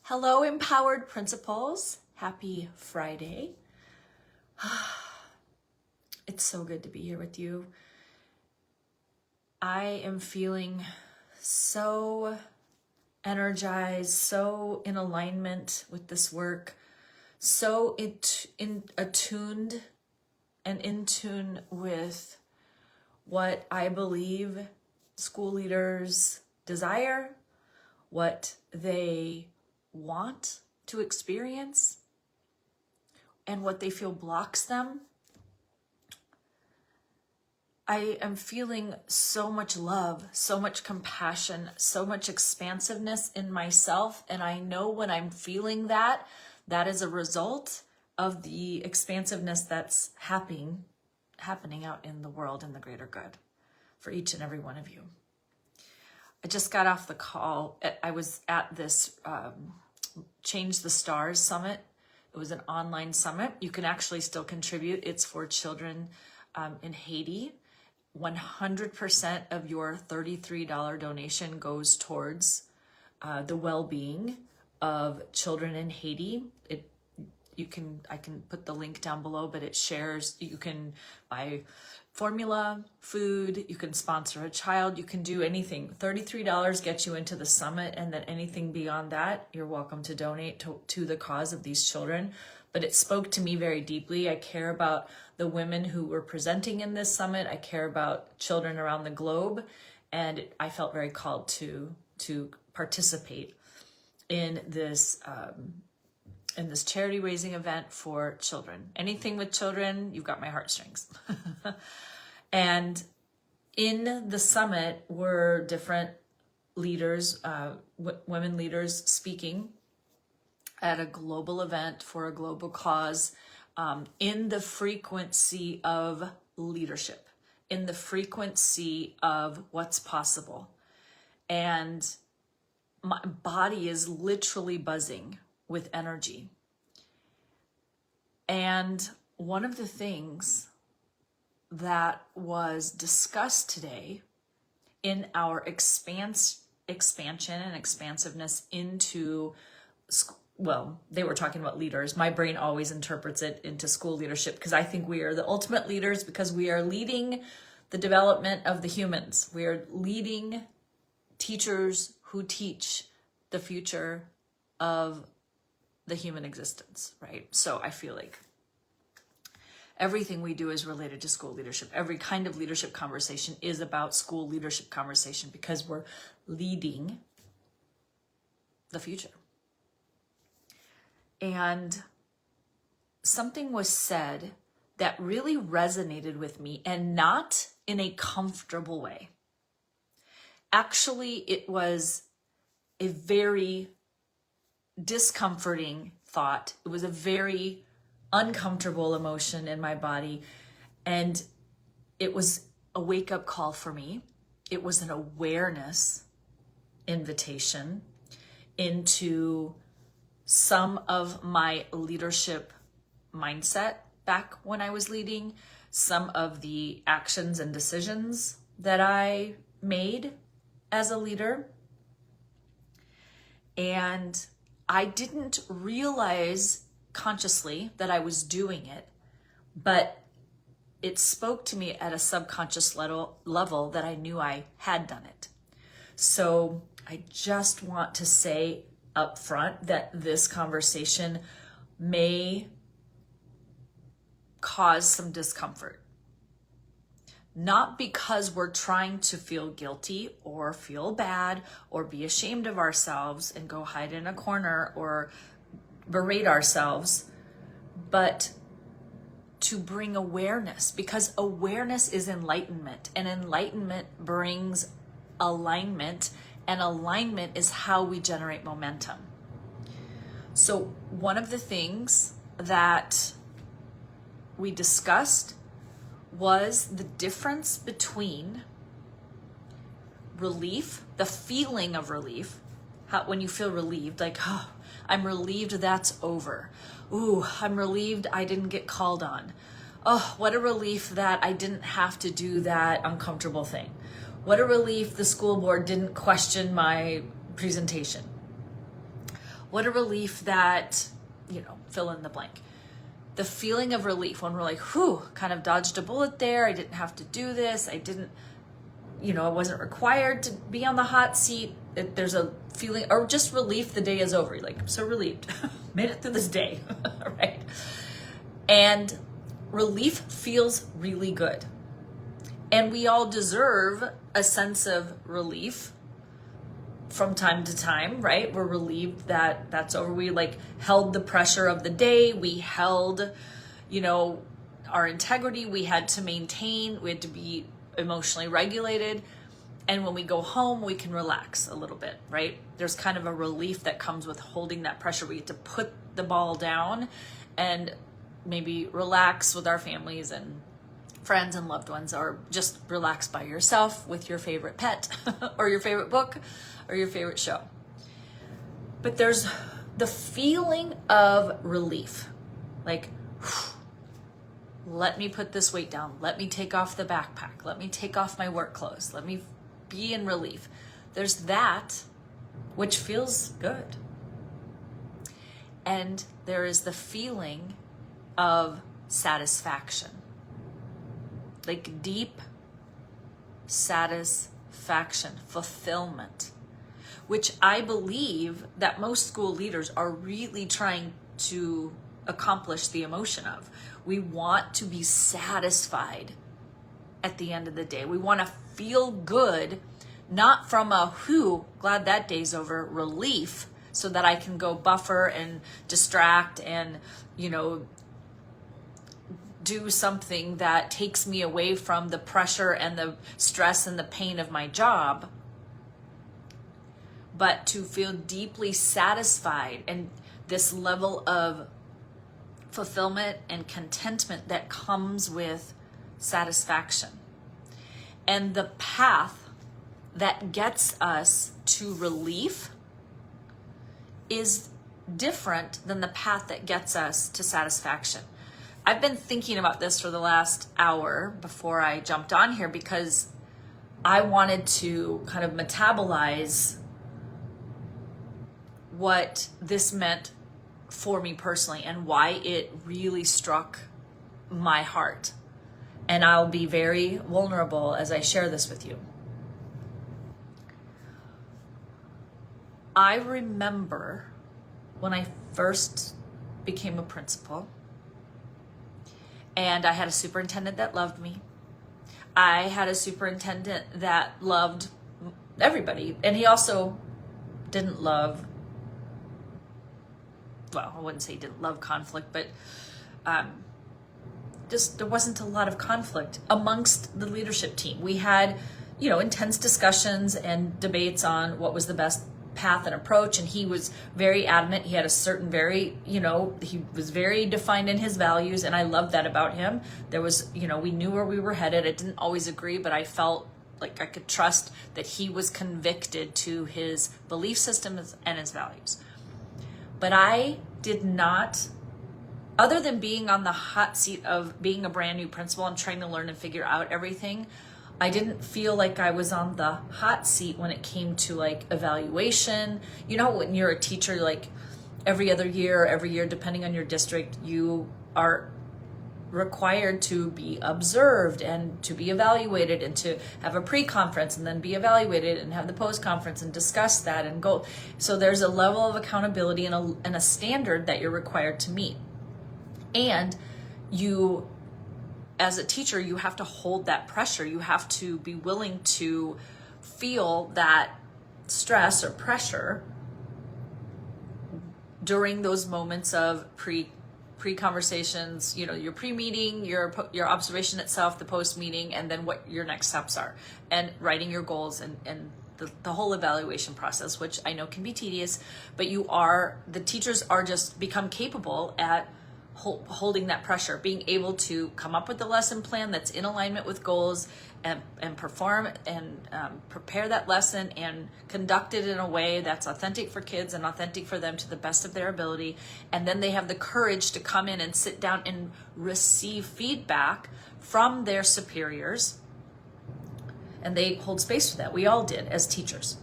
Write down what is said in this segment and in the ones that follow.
Hello, empowered principals. Happy Friday. It's so good to be here with you. I am feeling so energized, so in alignment with this work, so attuned and in tune with what I believe school leaders desire, what they want to experience, and what they feel blocks them. I am feeling so much love, so much compassion, so much expansiveness in myself. And I know when I'm feeling that, that is a result of the expansiveness that's happening out in the world in the greater good for each and every one of you. I just got off the call. I was at this Change the Stars Summit. It was an online summit. You can actually still contribute. It's for children in Haiti. 100% of your $33 donation goes towards the well-being of children in Haiti. I can put the link down below, but it shares, you can buy formula, food, you can sponsor a child, you can do anything. $33 gets you into the summit, and then anything beyond that, you're welcome to donate to the cause of these children. But it spoke to me very deeply. I care about the women who were presenting in this summit. I care about children around the globe, and I felt very called to participate in this charity raising event for children. Anything with children, you've got my heartstrings. And in the summit were different leaders, women leaders speaking at a global event for a global cause, in the frequency of leadership, in the frequency of what's possible. And my body is literally buzzing with energy. And one of the things that was discussed today in our expansion and expansiveness into, well, they were talking about leaders. My brain always interprets it into school leadership because I think we are the ultimate leaders because we are leading the development of the humans. We are leading teachers who teach the future of the human existence, right? So I feel like everything we do is related to school leadership. Every kind of leadership conversation is about school leadership conversation because we're leading the future. And something was said that really resonated with me, and not in a comfortable way. Actually, it was a very discomforting thought. It was a very uncomfortable emotion in my body. And it was a wake-up call for me. It was an awareness invitation into some of my leadership mindset back when I was leading, some of the actions and decisions that I made as a leader. And I didn't realize consciously that I was doing it, but it spoke to me at a subconscious level that I knew I had done it. So I just want to say up front that this conversation may cause some discomfort. Not because we're trying to feel guilty or feel bad or be ashamed of ourselves and go hide in a corner or berate ourselves, but to bring awareness, because awareness is enlightenment, and enlightenment brings alignment, and alignment is how we generate momentum. So one of the things that we discussed was the difference between relief, the feeling of relief, when you feel relieved, like, oh, I'm relieved that's over. Ooh, I'm relieved I didn't get called on. Oh, what a relief that I didn't have to do that uncomfortable thing. What a relief the school board didn't question my presentation. What a relief that, fill in the blank. The feeling of relief when we're like, whew, kind of dodged a bullet there. I didn't have to do this. I didn't, I wasn't required to be on the hot seat. There's a feeling, or just relief, the day is over. You're like, I'm so relieved. Made it through this day, right? And relief feels really good. And we all deserve a sense of relief from time to time, right? We're relieved that that's over. We held the pressure of the day. We held, our integrity. We had to maintain. We had to be emotionally regulated. And when we go home, we can relax a little bit, right? There's kind of a relief that comes with holding that pressure. We get to put the ball down and maybe relax with our families and friends and loved ones, or just relax by yourself with your favorite pet or your favorite book or your favorite show. But there's the feeling of relief. Let me put this weight down. Let me take off the backpack. Let me take off my work clothes. Let me be in relief. There's that which feels good. And there is the feeling of satisfaction. Deep satisfaction, fulfillment, which I believe that most school leaders are really trying to accomplish the emotion of. We want to be satisfied at the end of the day. We want to feel good, not from a glad that day's over, relief, so that I can go buffer and distract and, do something that takes me away from the pressure and the stress and the pain of my job, but to feel deeply satisfied and this level of fulfillment and contentment that comes with satisfaction. And the path that gets us to relief is different than the path that gets us to satisfaction. I've been thinking about this for the last hour before I jumped on here, because I wanted to kind of metabolize what this meant for me personally and why it really struck my heart. And I'll be very vulnerable as I share this with you. I remember when I first became a principal, and I had a superintendent that loved me. I had a superintendent that loved everybody. And he also didn't love, well, I wouldn't say he didn't love conflict, but just there wasn't a lot of conflict amongst the leadership team. We had, intense discussions and debates on what was the best path and approach, and he was very adamant. He had a certain he was very defined in his values, and I loved that about him. There was, we knew where we were headed. I didn't always agree, but I felt like I could trust that he was convicted to his belief systems and his values. But I did not, other than being on the hot seat of being a brand new principal and trying to learn and figure out everything, I didn't feel like I was on the hot seat when it came to evaluation. When you're a teacher, every other year, every year, depending on your district, you are required to be observed and to be evaluated and to have a pre-conference and then be evaluated and have the post-conference and discuss that and go. So there's a level of accountability and a standard that you're required to meet. And you, as a teacher, you have to hold that pressure. You have to be willing to feel that stress or pressure during those moments of pre-conversations, your pre-meeting, your observation itself, the post-meeting, and then what your next steps are, and writing your goals and the whole evaluation process, which I know can be tedious, but the teachers are just become capable at holding that pressure, being able to come up with a lesson plan that's in alignment with goals and perform and prepare that lesson and conduct it in a way that's authentic for kids and authentic for them to the best of their ability. And then they have the courage to come in and sit down and receive feedback from their superiors. And they hold space for that. We all did as teachers.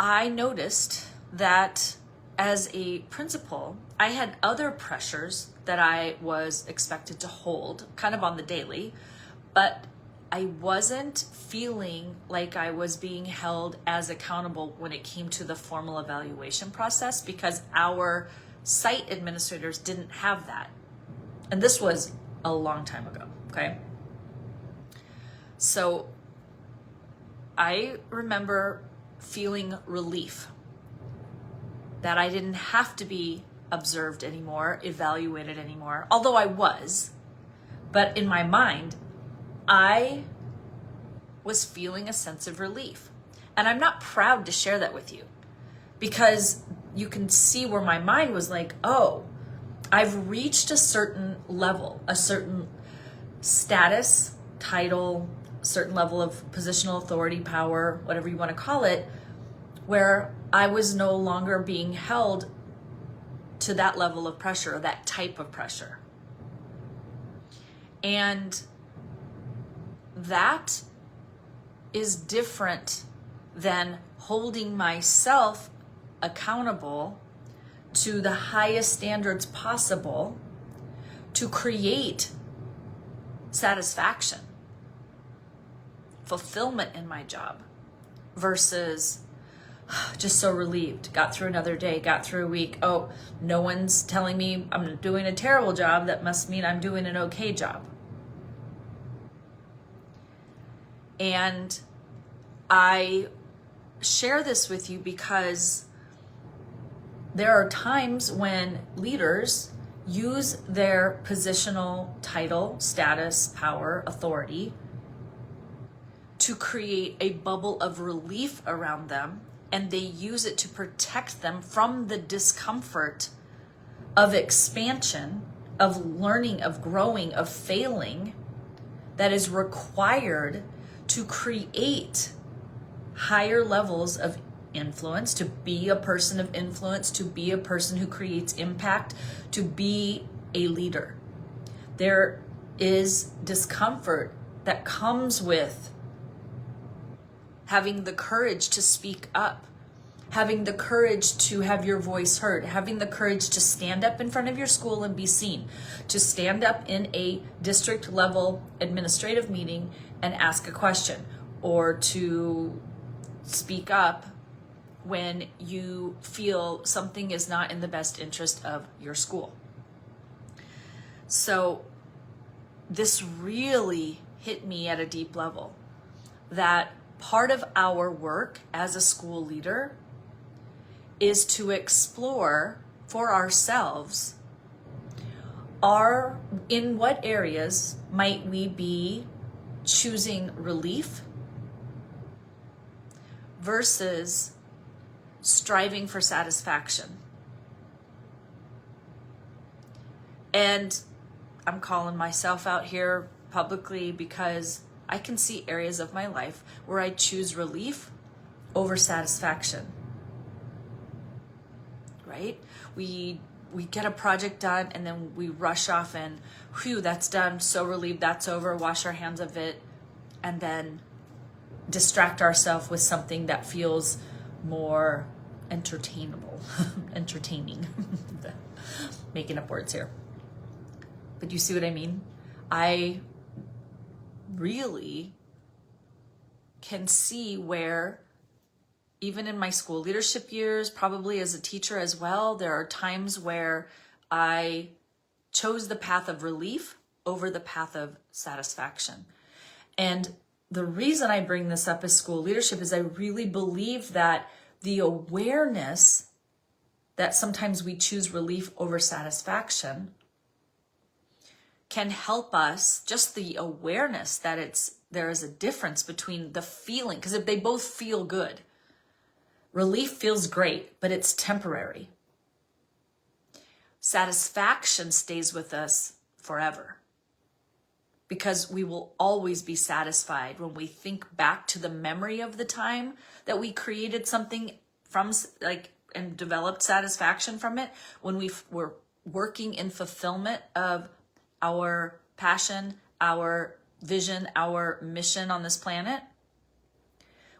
I noticed that as a principal, I had other pressures that I was expected to hold kind of on the daily, but I wasn't feeling like I was being held as accountable when it came to the formal evaluation process because our site administrators didn't have that. And this was a long time ago, okay? So I remember feeling relief that I didn't have to be observed anymore, evaluated anymore, although I was. But in my mind, I was feeling a sense of relief. And I'm not proud to share that with you because you can see where my mind was like, oh, I've reached a certain level, a certain status, title, certain level of positional authority, power, whatever you want to call it, where I was no longer being held to that level of pressure or that type of pressure. And that is different than holding myself accountable to the highest standards possible to create satisfaction, fulfillment in my job versus just so relieved, got through another day, got through a week. Oh, no one's telling me I'm doing a terrible job. That must mean I'm doing an okay job. And I share this with you because there are times when leaders use their positional title, status, power, authority to create a bubble of relief around them, and they use it to protect them from the discomfort of expansion, of learning, of growing, of failing that is required to create higher levels of influence, to be a person of influence, to be a person who creates impact, to be a leader. There is discomfort that comes with having the courage to speak up, having the courage to have your voice heard, having the courage to stand up in front of your school and be seen, to stand up in a district level administrative meeting and ask a question, or to speak up when you feel something is not in the best interest of your school. So this really hit me at a deep level, that part of our work as a school leader is to explore for ourselves in what areas might we be choosing relief versus striving for satisfaction. And I'm calling myself out here publicly because I can see areas of my life where I choose relief over satisfaction. Right? We get a project done and then we rush off and whew, that's done, so relieved, that's over, wash our hands of it, and then distract ourselves with something that feels more entertaining. Making up words here. But you see what I mean? I really can see where, even in my school leadership years, probably as a teacher as well, there are times where I chose the path of relief over the path of satisfaction. And the reason I bring this up as school leadership is I really believe that the awareness that sometimes we choose relief over satisfaction can help us, just the awareness that there is a difference between the feeling, because if they both feel good, relief feels great, but it's temporary. Satisfaction stays with us forever, because we will always be satisfied when we think back to the memory of the time that we created something from, and developed satisfaction from it, when we were working in fulfillment of our passion, our vision, our mission on this planet.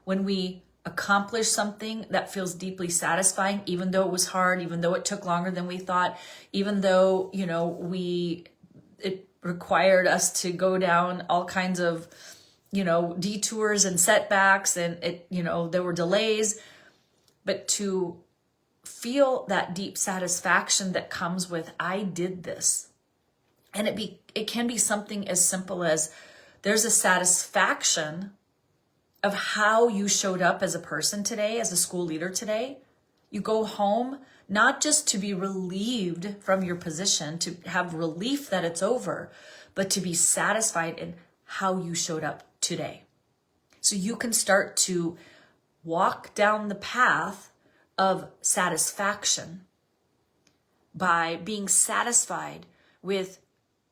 When we accomplish something that feels deeply satisfying, even though it was hard, even though it took longer than we thought, even though, it required us to go down all kinds of, detours and setbacks, and there were delays, but to feel that deep satisfaction that comes with, I did this. And it can be something as simple as there's a satisfaction of how you showed up as a person today, as a school leader today. You go home not just to be relieved from your position, to have relief that it's over, but to be satisfied in how you showed up today. So you can start to walk down the path of satisfaction by being satisfied with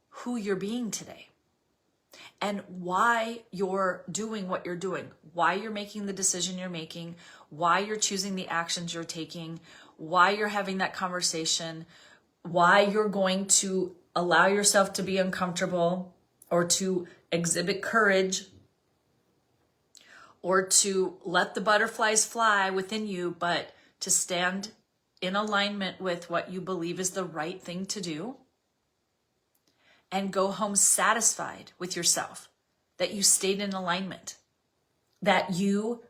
who you're being today and why you're doing what you're doing, why you're making the decision you're making, why you're choosing the actions you're taking, why you're having that conversation, why you're going to allow yourself to be uncomfortable or to exhibit courage or to let the butterflies fly within you, but to stand in alignment with what you believe is the right thing to do, and go home satisfied with yourself, that you stayed in alignment, that you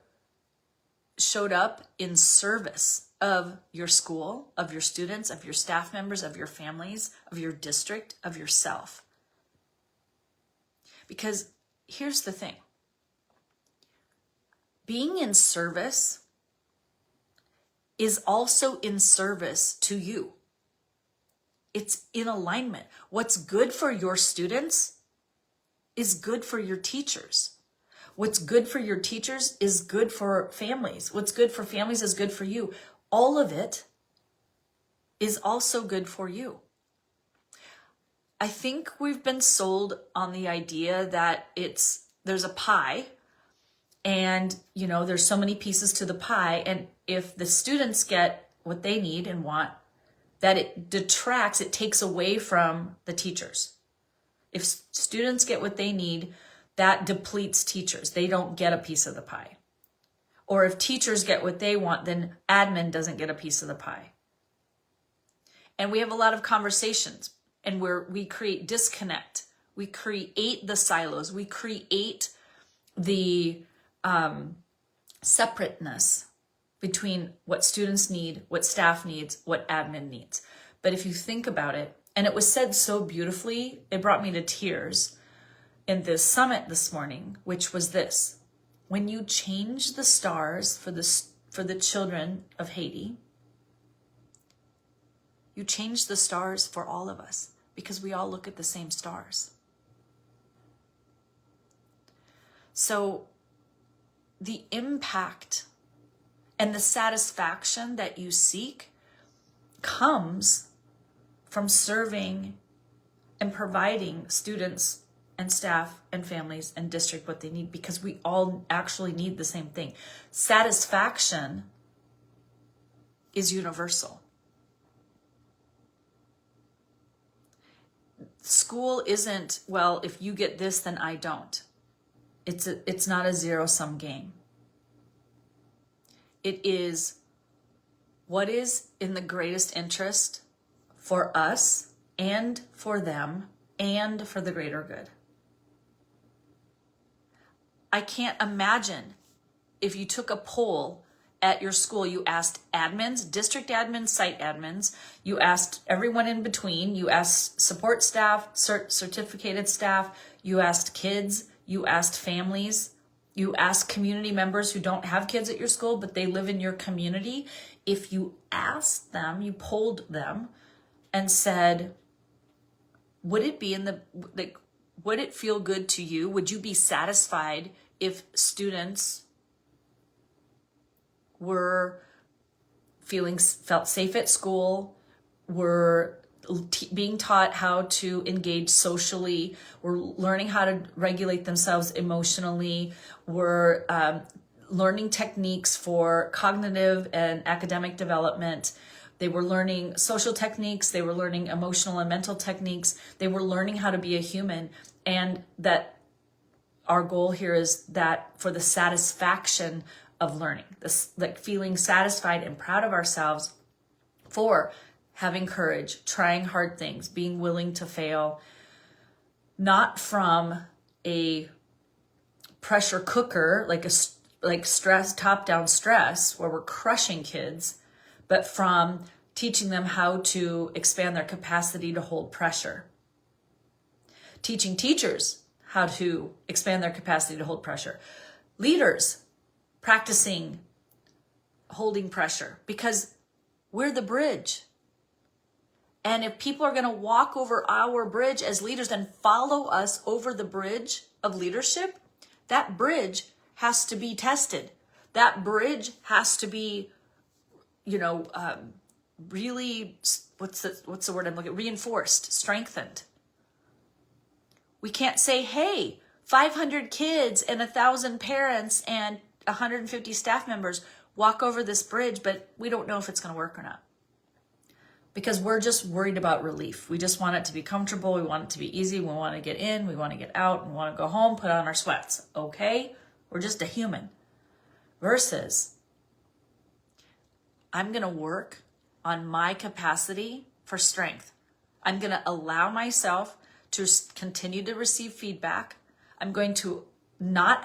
showed up in service of your school, of your students, of your staff members, of your families, of your district, of yourself. Because here's the thing. Being in service is also in service to you. It's in alignment. What's good for your students is good for your teachers. What's good for your teachers is good for families. What's good for families is good for you. All of it is also good for you. I think we've been sold on the idea that there's a pie, and there's so many pieces to the pie, and if the students get what they need and want, that it takes away from the teachers. If students get what they need, that depletes teachers. They don't get a piece of the pie. Or if teachers get what they want, then admin doesn't get a piece of the pie. And we have a lot of conversations, and we create disconnect. We create the silos. We create the separateness between what students need, what staff needs, what admin needs. But if you think about it, and it was said so beautifully, it brought me to tears in this summit this morning, which was this: when you change the stars for the children of Haiti, you change the stars for all of us, because we all look at the same stars. So the impact and the satisfaction that you seek comes from serving and providing students and staff and families and district what they need, because we all actually need the same thing. Satisfaction is universal. School isn't, well, if you get this, then I don't. It's not a zero-sum game. It is what is in the greatest interest for us and for them and for the greater good. I can't imagine if you took a poll at your school, you asked admins, district admins, site admins, you asked everyone in between, you asked support staff, certificated staff, you asked kids, you asked families, you asked community members who don't have kids at your school, but they live in your community. If you asked them, you polled them and said, would it feel good to you? Would you be satisfied if students felt safe at school, were being taught how to engage socially, were learning how to regulate themselves emotionally, were learning techniques for cognitive and academic development. They were learning social techniques. They were learning emotional and mental techniques. They were learning how to be a human. And that our goal here is that for the satisfaction of learning, this like feeling satisfied and proud of ourselves for having courage, trying hard things, being willing to fail, not from a pressure cooker, like stress, top-down stress, where we're crushing kids, but from teaching them how to expand their capacity to hold pressure. Teaching teachers how to expand their capacity to hold pressure. Leaders practicing holding pressure, because we're the bridge. And if people are going to walk over our bridge as leaders and follow us over the bridge of leadership, that bridge has to be tested. That bridge has to be, really, what's the word I'm looking at? Reinforced, strengthened. We can't say, hey, 500 kids and 1,000 parents and 150 staff members walk over this bridge, but we don't know if it's going to work or not. Because we're just worried about relief. We just want it to be comfortable. We want it to be easy. We want to get in. We want to get out. We want to go home, put on our sweats. Okay? We're just a human. Versus, I'm going to work on my capacity for strength. I'm going to allow myself to continue to receive feedback. I'm going to not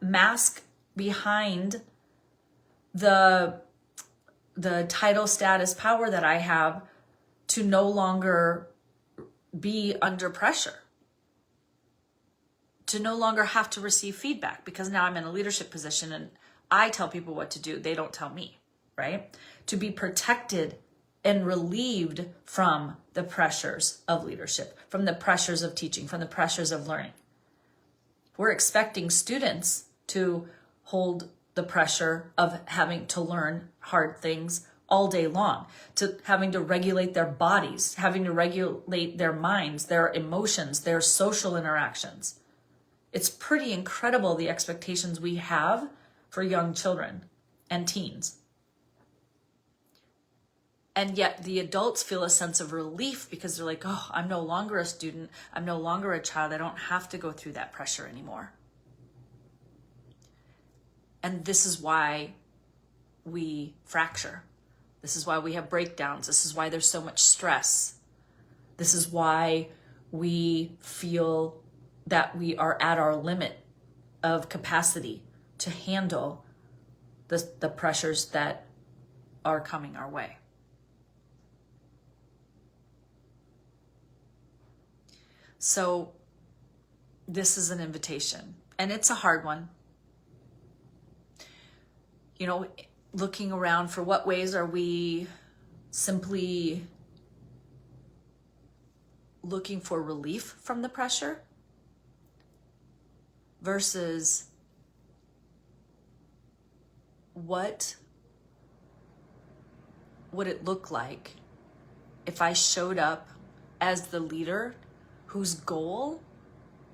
mask behind the title, status, power that I have to no longer be under pressure, to no longer have to receive feedback, because now I'm in a leadership position and I tell people what to do. They don't tell me, right? To be protected and relieved from the pressures of leadership, from the pressures of teaching, from the pressures of learning. We're expecting students to hold the pressure of having to learn hard things all day long, to having to regulate their bodies, having to regulate their minds, their emotions, their social interactions. It's pretty incredible the expectations we have for young children and teens. And yet the adults feel a sense of relief because they're like, oh, I'm no longer a student. I'm no longer a child. I don't have to go through that pressure anymore. And this is why we fracture. This is why we have breakdowns. This is why there's so much stress. This is why we feel that we are at our limit of capacity to handle the pressures that are coming our way. So this is an invitation, and it's a hard one. Looking around for what ways are we simply looking for relief from the pressure versus what would it look like if I showed up as the leader whose goal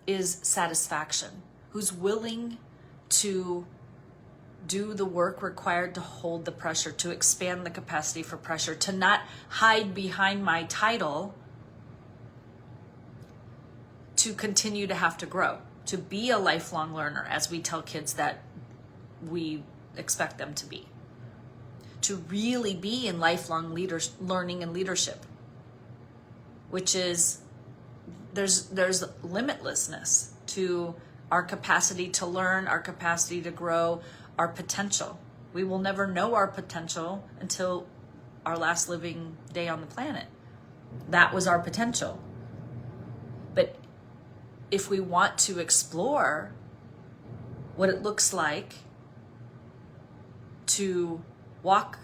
is satisfaction, who's willing to do the work required to hold the pressure, to expand the capacity for pressure, to not hide behind my title, to continue to have to grow, to be a lifelong learner, as we tell kids that we expect them to be, to really be in lifelong learning and leadership, which is there's limitlessness to our capacity to learn, our capacity to grow, our potential. We will never know our potential until our last living day on the planet. That was our potential. But if we want to explore what it looks like to walk,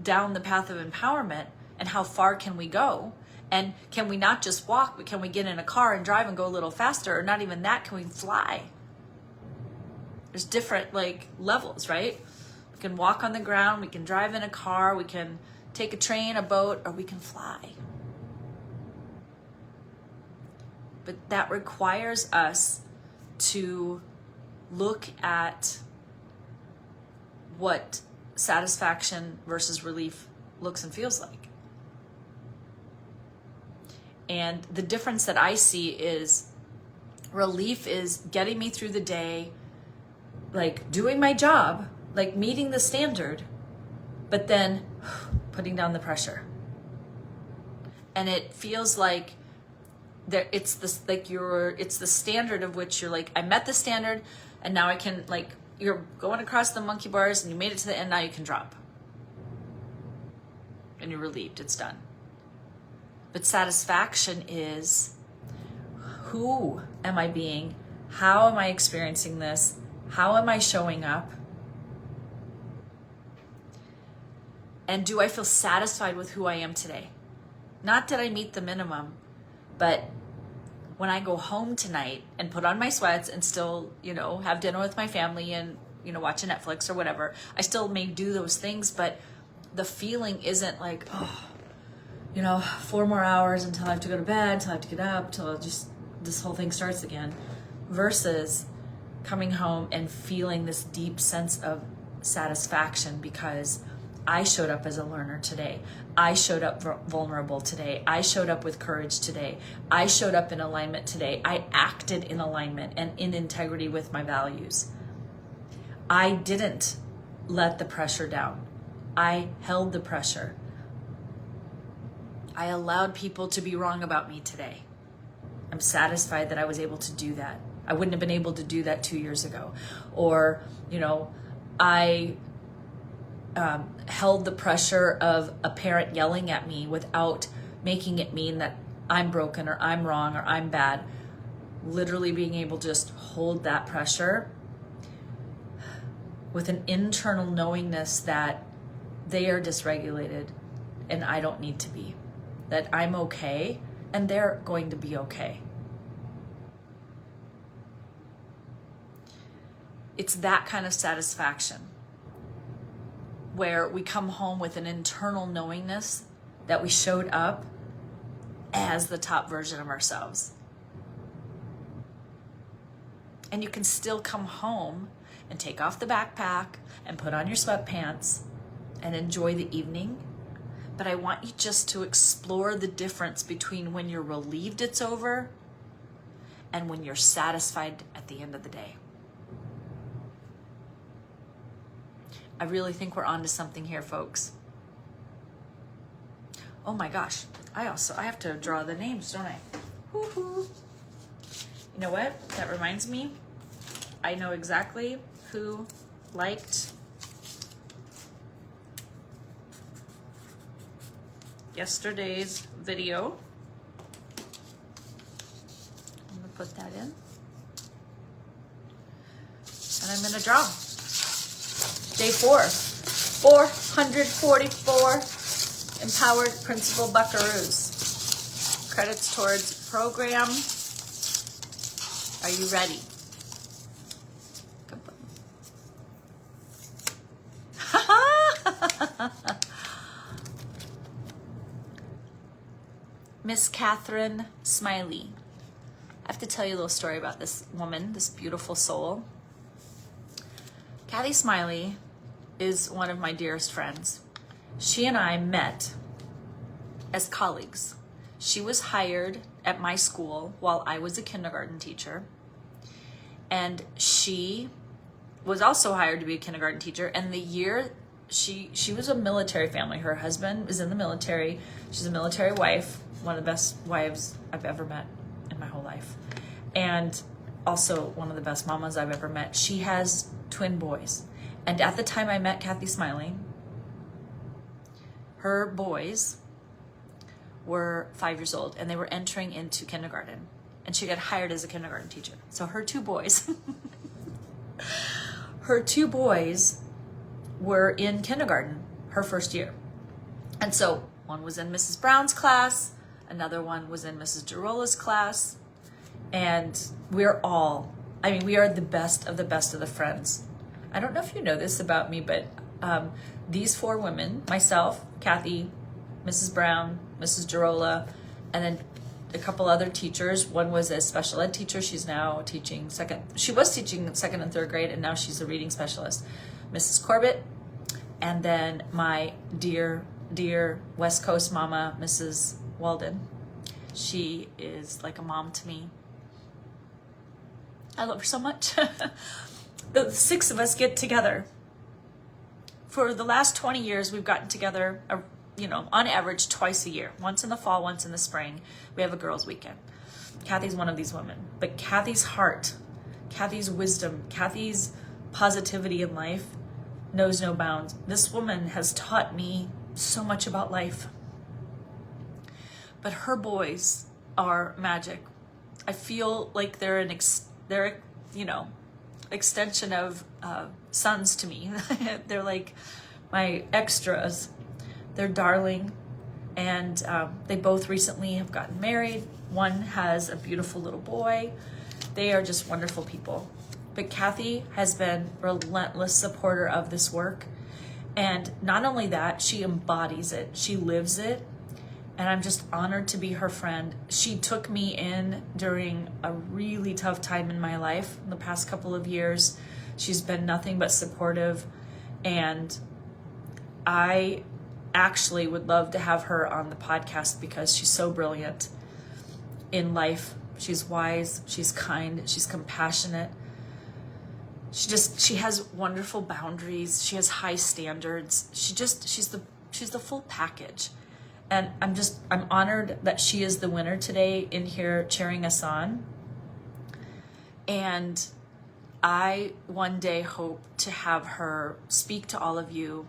down the path of empowerment, and how far can we go? And can we not just walk, but can we get in a car and drive and go a little faster? Or not even that, can we fly? There's different levels, right? We can walk on the ground, we can drive in a car, we can take a train, a boat, or we can fly. But that requires us to look at what satisfaction versus relief looks and feels like. And the difference that I see is relief is getting me through the day, like doing my job, like meeting the standard, but then putting down the pressure. And it feels like it's the standard of which you're like, I met the standard, and now I can, like, you're going across the monkey bars and you made it to the end, now you can drop. And you're relieved, it's done. But satisfaction is, who am I being? How am I experiencing this? How am I showing up? And do I feel satisfied with who I am today? Not that I meet the minimum, but when I go home tonight and put on my sweats and still, have dinner with my family and, watch a Netflix or whatever, I still may do those things, but the feeling isn't like, 4 more hours until I have to go to bed, until I have to get up, till this whole thing starts again, versus coming home and feeling this deep sense of satisfaction because I showed up as a learner today. I showed up vulnerable today. I showed up with courage today. I showed up in alignment today. I acted in alignment and in integrity with my values. I didn't let the pressure down. I held the pressure. I allowed people to be wrong about me today. I'm satisfied that I was able to do that. I wouldn't have been able to do that 2 years ago. Or, I held the pressure of a parent yelling at me without making it mean that I'm broken or I'm wrong or I'm bad. Literally being able to just hold that pressure with an internal knowingness that they are dysregulated and I don't need to be. That I'm okay and they're going to be okay. It's that kind of satisfaction where we come home with an internal knowingness that we showed up as the top version of ourselves. And you can still come home and take off the backpack and put on your sweatpants and enjoy the evening. But I want you just to explore the difference between when you're relieved it's over and when you're satisfied at the end of the day. I really think we're onto something here, folks. Oh my gosh. I have to draw the names, don't I? Woo-hoo. You know what? That reminds me. I know exactly who liked yesterday's video. I'm going to put that in. And I'm going to draw. Day 4, 444 Empowered Principal Buckaroos. Credits towards program. Are you ready? Miss Catherine Smiley. I have to tell you a little story about this woman, this beautiful soul. Kathy Smiley is one of my dearest friends. She and I met as colleagues. She was hired at my school while I was a kindergarten teacher. And she was also hired to be a kindergarten teacher. And the year she was a military family. Her husband is in the military. She's a military wife, one of the best wives I've ever met in my whole life. And also one of the best mamas I've ever met. She has twin boys. And at the time I met Kathy Smiley, her boys were 5 years old and they were entering into kindergarten. And she got hired as a kindergarten teacher. So her two boys, were in kindergarten her first year. And so one was in Mrs. Brown's class, another one was in Mrs. Girola's class. And we are the best of the friends. I don't know if you know this about me, but these 4 women, myself, Kathy, Mrs. Brown, Mrs. Girola, and then a couple other teachers. One was a special ed teacher. She's now teaching she was teaching second and third grade, and now she's a reading specialist. Mrs. Corbett, and then my dear, dear West Coast mama, Mrs. Walden. She is like a mom to me. I love her so much. the 6 of us get together. For the last 20 years, we've gotten together, on average twice a year. Once in the fall, once in the spring. We have a girls' weekend. Kathy's one of these women. But Kathy's heart, Kathy's wisdom, Kathy's positivity in life knows no bounds. This woman has taught me so much about life. But her boys are magic. I feel like they're extension of sons to me. They're like my extras. They're darling, and they both recently have gotten married. One has a beautiful little boy. They are just wonderful people. But Kathy has been a relentless supporter of this work, and not only that, she embodies it. She lives it, and I'm just honored to be her friend. She took me in during a really tough time in my life in the past couple of years. She's been nothing but supportive, and I actually would love to have her on the podcast because she's so brilliant in life. She's wise, she's kind, she's compassionate. She has wonderful boundaries. She has high standards. She's the full package. And I'm honored that she is the winner today in here cheering us on. And I one day hope to have her speak to all of you,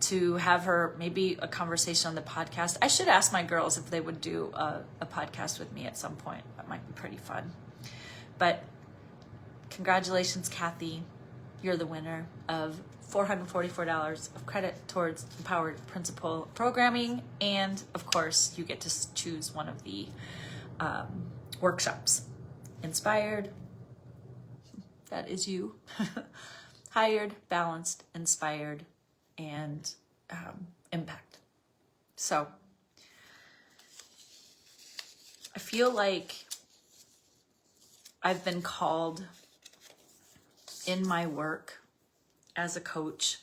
to have her maybe a conversation on the podcast. I should ask my girls if they would do a podcast with me at some point. That might be pretty fun. But congratulations, Kathy. You're the winner of $444 of credit towards Empowered Principal programming. And of course, you get to choose one of the workshops. Inspired, that is you. Hired, balanced, inspired, and impact. So I feel like I've been called in my work as a coach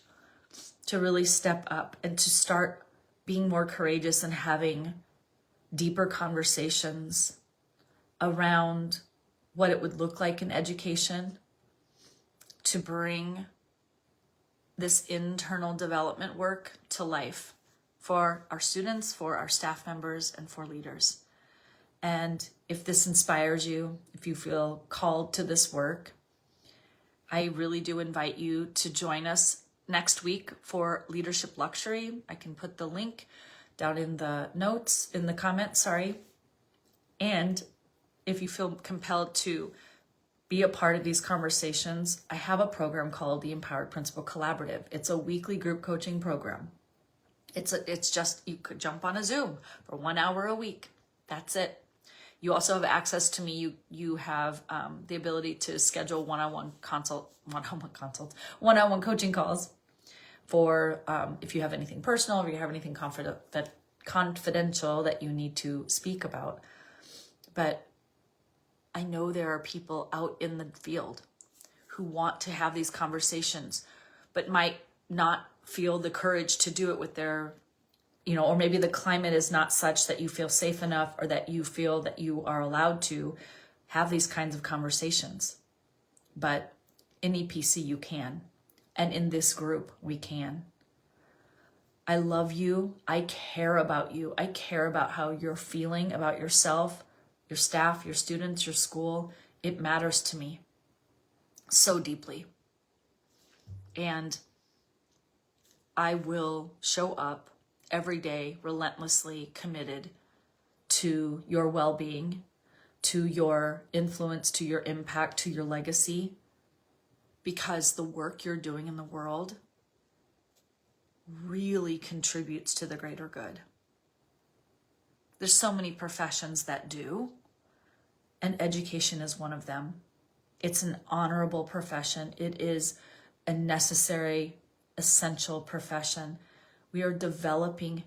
to really step up and to start being more courageous and having deeper conversations around what it would look like in education to bring this internal development work to life for our students, for our staff members, and for leaders. And if this inspires you, if you feel called to this work, I really do invite you to join us next week for Leadership Luxury. I can put the link down in the notes, in the comments, sorry. And if you feel compelled to be a part of these conversations, I have a program called the Empowered Principal Collaborative. It's a weekly group coaching program. It's just, you could jump on a Zoom for 1 hour a week. That's it. You also have access to me. You have the ability to schedule one-on-one coaching calls for if you have anything personal or you have anything confidential that you need to speak about. But I know there are people out in the field who want to have these conversations, but might not feel the courage to do it with their, or maybe the climate is not such that you feel safe enough or that you feel that you are allowed to have these kinds of conversations. But in EPC, you can. And in this group, we can. I love you. I care about you. I care about how you're feeling about yourself, your staff, your students, your school. It matters to me so deeply. And I will show up every day relentlessly committed to your well-being, to your influence, to your impact, to your legacy, because the work you're doing in the world really contributes to the greater good. There's so many professions that do, and education is one of them. It's an honorable profession. It is a necessary, essential profession. We are developing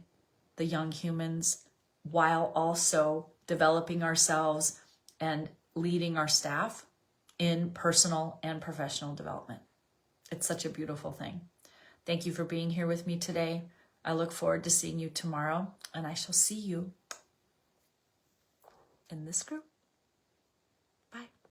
the young humans while also developing ourselves and leading our staff in personal and professional development. It's such a beautiful thing. Thank you for being here with me today. I look forward to seeing you tomorrow, and I shall see you in this group.